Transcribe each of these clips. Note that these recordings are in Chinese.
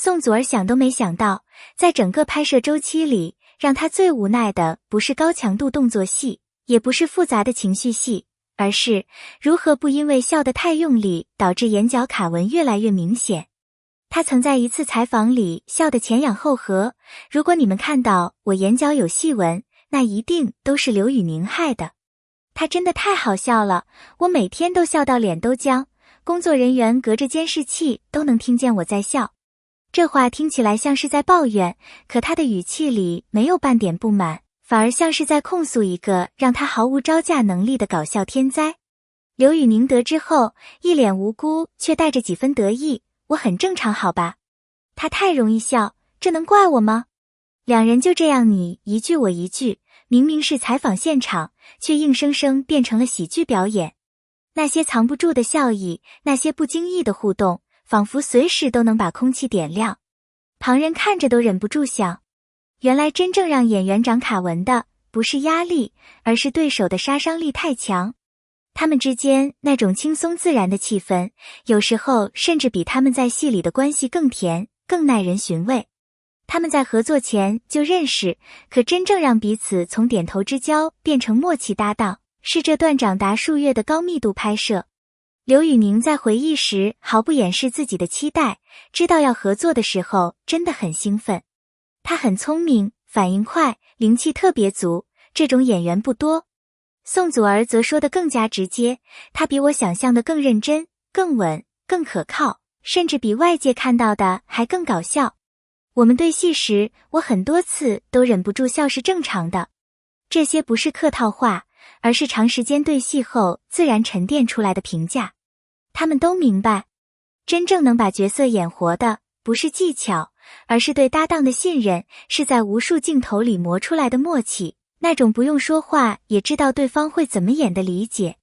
宋祖儿想都没想到，在整个拍摄周期里，让他最无奈的不是高强度动作戏，也不是复杂的情绪戏，而是如何不因为笑得太用力，导致眼角卡纹越来越明显。他曾在一次采访里笑得前仰后合，如果你们看到我眼角有细纹，那一定都是刘宇宁害的。他真的太好笑了，我每天都笑到脸都僵，工作人员隔着监视器都能听见我在笑。这话听起来像是在抱怨，可他的语气里没有半点不满，反而像是在控诉一个让他毫无招架能力的搞笑天灾。刘宇宁得知后，一脸无辜却带着几分得意，我很正常好吧？他太容易笑，这能怪我吗？两人就这样你一句我一句，明明是采访现场，却硬生生变成了喜剧表演。那些藏不住的笑意，那些不经意的互动，仿佛随时都能把空气点亮。旁人看着都忍不住想，原来真正让演员长卡纹的，不是压力，而是对手的杀伤力太强。他们之间那种轻松自然的气氛，有时候甚至比他们在戏里的关系更甜，更耐人寻味。他们在合作前就认识，可真正让彼此从点头之交变成默契搭档，是这段长达数月的高密度拍摄。刘宇宁在回忆时毫不掩饰自己的期待，知道要合作的时候真的很兴奋。他很聪明，反应快，灵气特别足，这种演员不多。宋祖儿则说得更加直接，他比我想象的更认真，更稳，更可靠，甚至比外界看到的还更搞笑。我们对戏时，我很多次都忍不住笑是正常的。这些不是客套话，而是长时间对戏后自然沉淀出来的评价。他们都明白，真正能把角色演活的，不是技巧，而是对搭档的信任，是在无数镜头里磨出来的默契，那种不用说话也知道对方会怎么演的理解。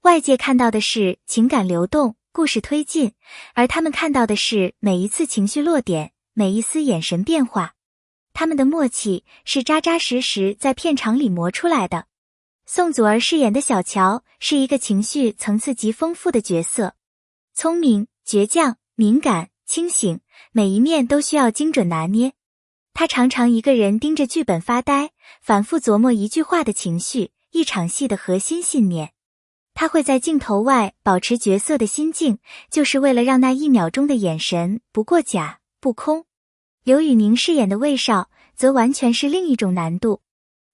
外界看到的是情感流动，故事推进，而他们看到的是每一次情绪落点，每一丝眼神变化。他们的默契是扎扎实实在片场里磨出来的。宋祖儿饰演的小乔是一个情绪层次极丰富的角色，聪明、倔强、敏感、清醒，每一面都需要精准拿捏。他常常一个人盯着剧本发呆，反复琢磨一句话的情绪，一场戏的核心信念。他会在镜头外保持角色的心境，就是为了让那1秒钟的眼神不过假、不空。刘宇宁饰演的魏少则完全是另一种难度。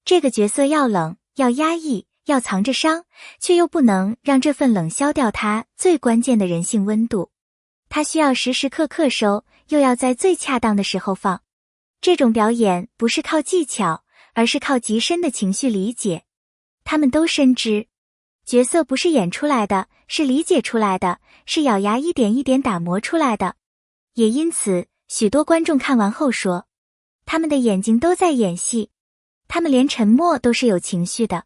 这个角色要冷，要压抑，要藏着伤，却又不能让这份冷消掉他最关键的人性温度。他需要时时刻刻收，又要在最恰当的时候放。这种表演不是靠技巧，而是靠极深的情绪理解。他们都深知，角色不是演出来的，是理解出来的，是咬牙一点一点打磨出来的。也因此，许多观众看完后说，他们的眼睛都在演戏，他们连沉默都是有情绪的，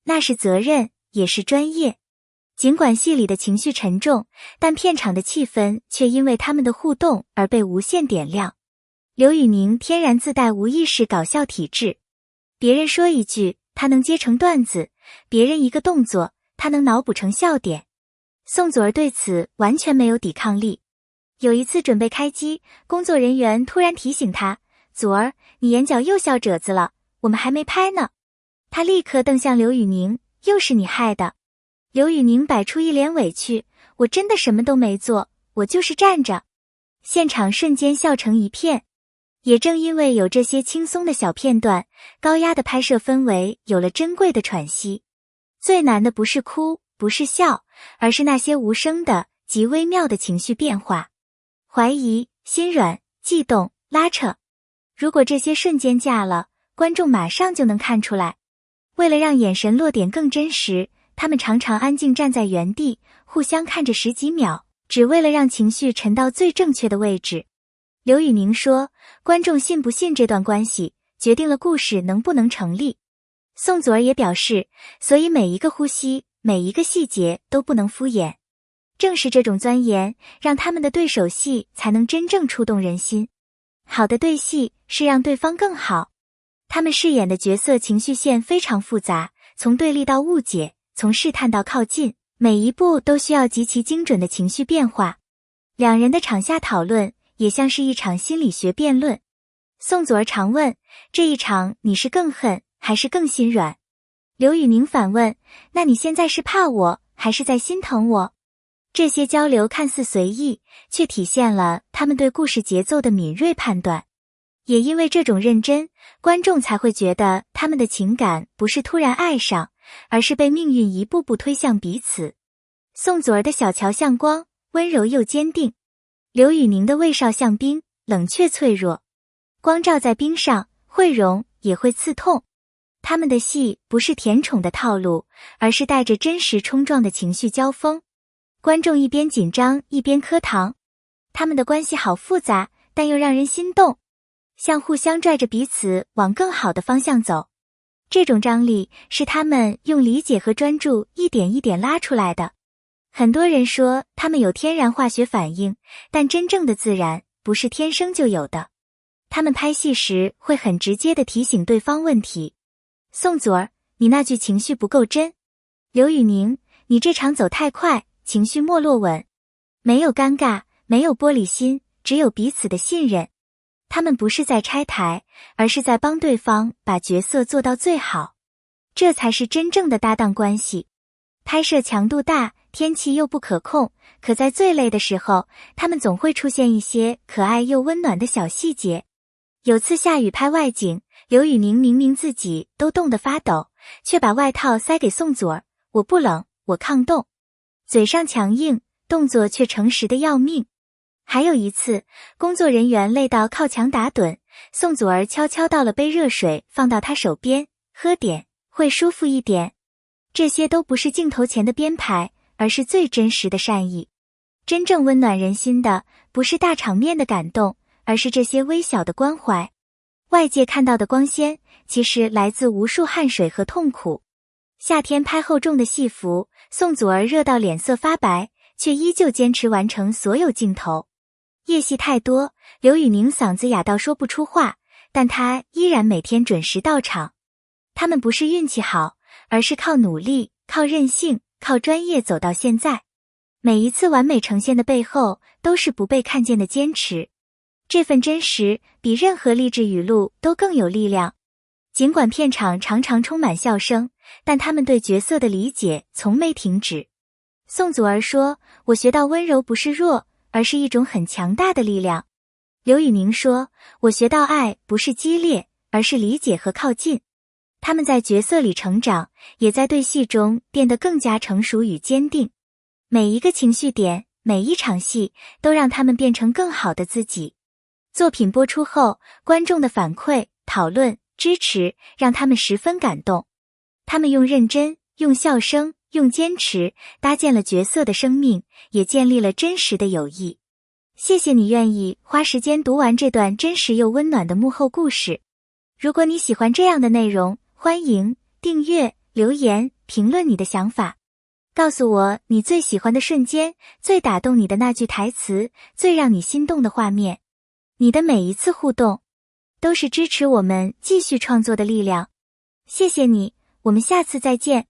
那是责任，也是专业。尽管戏里的情绪沉重，但片场的气氛却因为他们的互动而被无限点亮。刘宇宁天然自带无意识搞笑体质，别人说一句，他能接成段子；别人一个动作，他能脑补成笑点。宋祖儿对此完全没有抵抗力。有一次准备开机，工作人员突然提醒他，祖儿，你眼角又笑褶子了，我们还没拍呢。他立刻瞪向刘宇宁，又是你害的。刘宇宁摆出一脸委屈，我真的什么都没做，我就是站着。现场瞬间笑成一片。也正因为有这些轻松的小片段，高压的拍摄氛围有了珍贵的喘息。最难的不是哭，不是笑，而是那些无声的极微妙的情绪变化，怀疑、心软、悸动、拉扯。如果这些瞬间架了，观众马上就能看出来。为了让眼神落点更真实，他们常常安静站在原地，互相看着10几秒，只为了让情绪沉到最正确的位置。刘宇宁说，观众信不信这段关系，决定了故事能不能成立。宋祖儿也表示，所以每一个呼吸，每一个细节都不能敷衍。正是这种钻研，让他们的对手戏才能真正触动人心。好的对戏是让对方更好。他们饰演的角色情绪线非常复杂，从对立到误解，从试探到靠近，每一步都需要极其精准的情绪变化。两人的场下讨论也像是一场心理学辩论。宋祖儿常问，这一场你是更恨还是更心软？刘宇宁反问，那你现在是怕我还是在心疼我？这些交流看似随意，却体现了他们对故事节奏的敏锐判断。也因为这种认真，观众才会觉得他们的情感不是突然爱上，而是被命运一步步推向彼此。宋祖儿的小乔像光，温柔又坚定；刘宇宁的魏少像冰，冷却脆弱。光照在冰上，会融也会刺痛。他们的戏不是甜宠的套路，而是带着真实冲撞的情绪交锋。观众一边紧张一边磕糖，他们的关系好复杂，但又让人心动，像互相拽着彼此往更好的方向走。这种张力是他们用理解和专注一点一点拉出来的。很多人说他们有天然化学反应，但真正的自然不是天生就有的。他们拍戏时会很直接地提醒对方问题。宋祖儿，你那句情绪不够真。刘宇宁，你这场走太快，情绪没落稳。没有尴尬，没有玻璃心，只有彼此的信任。他们不是在拆台，而是在帮对方把角色做到最好。这才是真正的搭档关系。拍摄强度大，天气又不可控，可在最累的时候，他们总会出现一些可爱又温暖的小细节。有次下雨拍外景，刘宇宁明明自己都冻得发抖，却把外套塞给宋祖儿，我不冷，我抗冻。嘴上强硬，动作却诚实的要命。还有一次，工作人员累到靠墙打盹，宋祖儿悄悄倒了杯热水放到他手边，喝点，会舒服一点。这些都不是镜头前的编排，而是最真实的善意。真正温暖人心的，不是大场面的感动，而是这些微小的关怀。外界看到的光鲜，其实来自无数汗水和痛苦。夏天拍厚重的戏服，宋祖儿热到脸色发白，却依旧坚持完成所有镜头。夜戏太多，刘宇宁嗓子哑到说不出话，但他依然每天准时到场。他们不是运气好，而是靠努力，靠韧性，靠专业走到现在。每一次完美呈现的背后，都是不被看见的坚持。这份真实比任何励志语录都更有力量。尽管片场常常充满笑声，但他们对角色的理解从没停止。宋祖儿说，我学到温柔不是弱，而是一种很强大的力量。刘宇宁说，我学到爱不是激烈，而是理解和靠近。他们在角色里成长，也在对戏中变得更加成熟与坚定。每一个情绪点，每一场戏，都让他们变成更好的自己。作品播出后，观众的反馈、讨论、支持，让他们十分感动。他们用认真，用笑声，用坚持，搭建了角色的生命，也建立了真实的友谊。谢谢你愿意花时间读完这段真实又温暖的幕后故事。如果你喜欢这样的内容，欢迎订阅、留言、评论你的想法。告诉我你最喜欢的瞬间，最打动你的那句台词，最让你心动的画面。你的每一次互动，都是支持我们继续创作的力量。谢谢你，我们下次再见。